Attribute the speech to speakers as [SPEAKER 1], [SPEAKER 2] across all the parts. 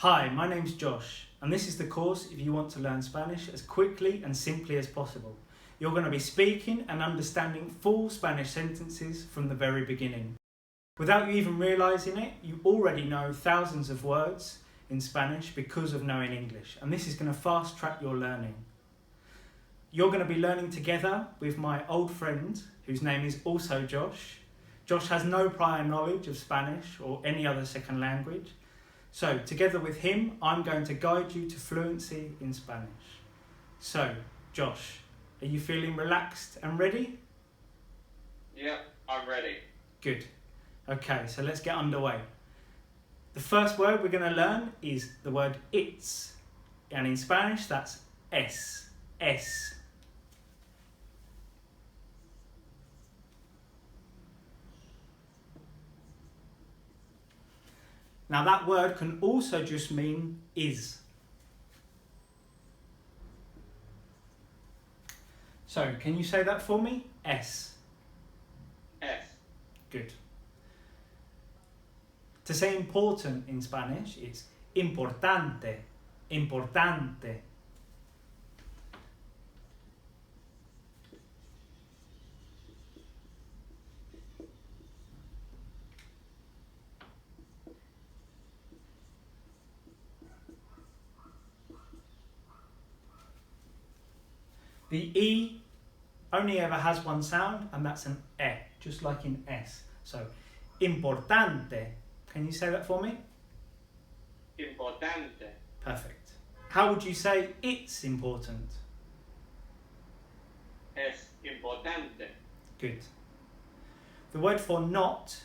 [SPEAKER 1] Hi, my name's Josh, and this is the course if you want to learn Spanish as quickly and simply as possible. You're going to be speaking and understanding full Spanish sentences from the very beginning. Without you even realising it, you already know thousands of words in Spanish because of knowing English, and this is going to fast track your learning. You're going to be learning together with my old friend, whose name is also Josh. Josh has no prior knowledge of Spanish or any other second language. So, together with him, I'm going to guide you to fluency in Spanish. So, Josh, are you feeling relaxed and ready?
[SPEAKER 2] Yep, I'm ready.
[SPEAKER 1] Good. Okay, so let's get underway. The first word we're going to learn is the word it's. And in Spanish, that's es. Es. Now that word can also just mean is. So, can you say that for me? Es.
[SPEAKER 2] S.
[SPEAKER 1] Good. To say important in Spanish, it's importante. Importante. The E only ever has one sound, and that's an E, just like in S. So, importante. Can you say that for me?
[SPEAKER 2] Importante.
[SPEAKER 1] Perfect. How would you say it's important?
[SPEAKER 2] Es importante.
[SPEAKER 1] Good. The word for not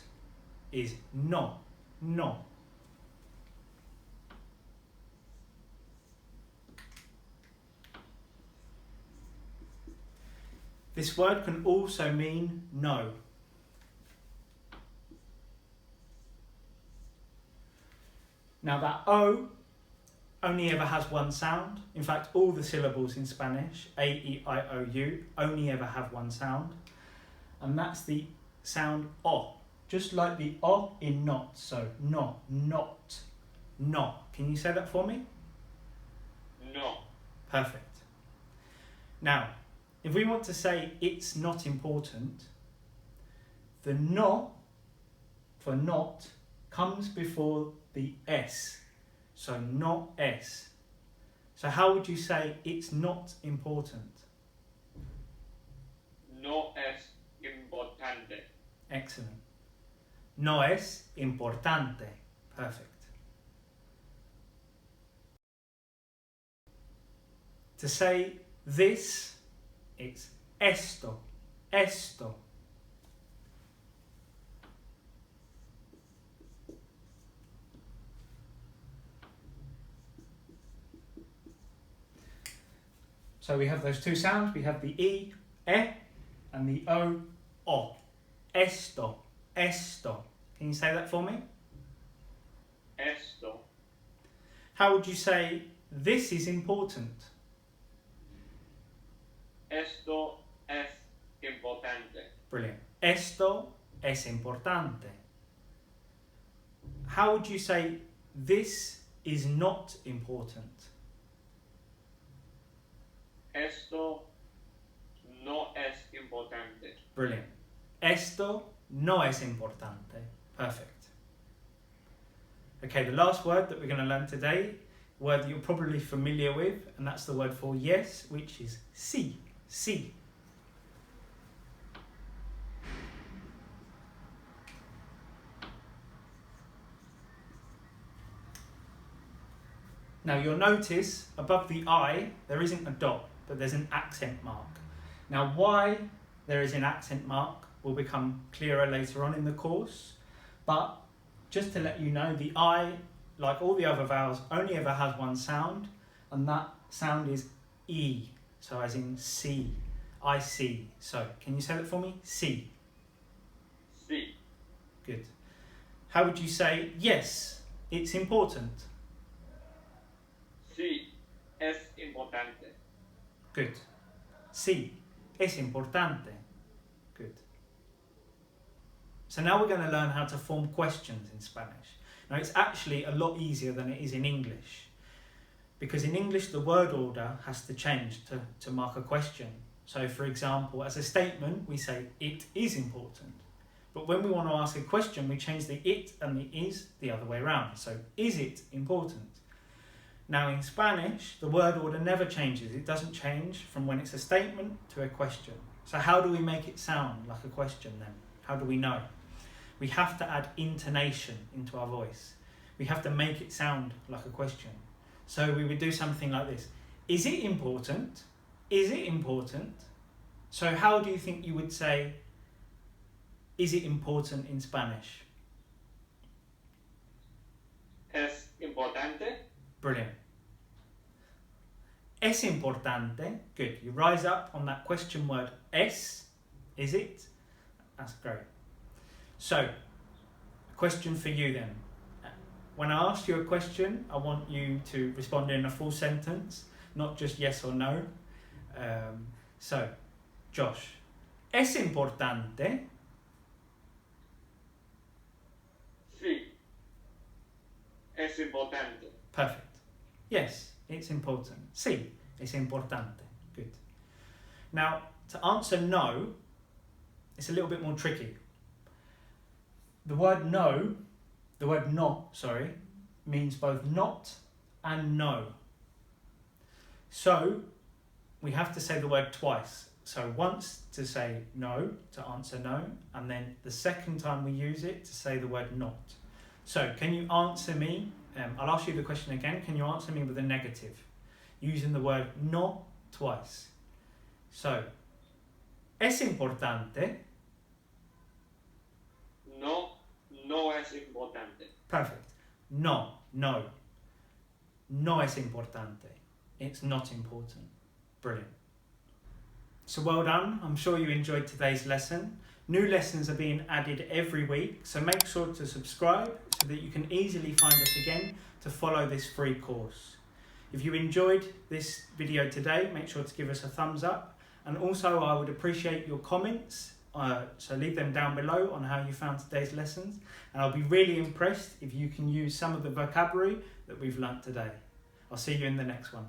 [SPEAKER 1] is no. No. This word can also mean no. Now that O only ever has one sound. In fact, all the syllables in Spanish, A, E, I, O, U, only ever have one sound. And that's the sound O, just like the O in not. So, no, not, no. Can you say that for me?
[SPEAKER 2] No.
[SPEAKER 1] Perfect. Now, if we want to say it's not important, the no for not comes before the S. So not S. So how would you say it's not important?
[SPEAKER 2] No es importante.
[SPEAKER 1] Excellent. No es importante. Perfect. To say this, it's esto. Esto. So we have those two sounds. We have the E, and the O. Esto. Esto. Can you say that for me?
[SPEAKER 2] Esto.
[SPEAKER 1] How would you say this is important?
[SPEAKER 2] Esto es importante.
[SPEAKER 1] Brilliant. Esto es importante. How would you say this is not important?
[SPEAKER 2] Esto no es importante.
[SPEAKER 1] Brilliant. Esto no es importante. Perfect. Okay, the last word that we're going to learn today, a word that you're probably familiar with, and that's the word for yes, which is sí. Sí. Now you'll notice above the I, there isn't a dot, but there's an accent mark. Now why there is an accent mark will become clearer later on in the course, but just to let you know, the I, like all the other vowels, only ever has one sound, and that sound is E, so as in see, I see. So, can you say that for me? See.
[SPEAKER 2] Sí.
[SPEAKER 1] Good. How would you say, yes, it's important?
[SPEAKER 2] Sí, es importante.
[SPEAKER 1] Good. Sí, es importante. Good. So now we're going to learn how to form questions in Spanish. Now it's actually a lot easier than it is in English, because in English the word order has to change to mark a question. So for example, as a statement we say it is important, but when we want to ask a question we change the it and the is the other way around. So is it important? Now in Spanish the word order never changes. It doesn't change from when it's a statement to a question. So how do we make it sound like a question then? How do we know? We have to add intonation into our voice. We have to make it sound like a question. So we would do something like this. Is it important? Is it important? So how do you think you would say, is it important in Spanish?
[SPEAKER 2] Es importante.
[SPEAKER 1] Brilliant. Es importante. Good. You rise up on that question word es. Is it? That's great. So, a question for you then. When I ask you a question, I want you to respond in a full sentence, not just yes or no. So, Josh, ¿es importante?
[SPEAKER 2] Sí. Es importante.
[SPEAKER 1] Perfect. Yes, it's important. Sí, es importante. Good. Now, to answer no, it's a little bit more tricky. The word not, means both not and no. So, we have to say the word twice. So once to say no, to answer no, and then the second time we use it to say the word not. So, can you answer me? I'll ask you the question again. Can you answer me with a negative? Using the word no twice. So, ¿es importante?
[SPEAKER 2] No, no es importante.
[SPEAKER 1] Perfect. No. No es importante. It's not important. Brilliant. So well done. I'm sure you enjoyed today's lesson. New lessons are being added every week, so make sure to subscribe so that you can easily find us again to follow this free course. If you enjoyed this video today, make sure to give us a thumbs up, and also I would appreciate your comments, so leave them down below on how you found today's lessons, and I'll be really impressed if you can use some of the vocabulary that we've learnt today. I'll see you in the next one.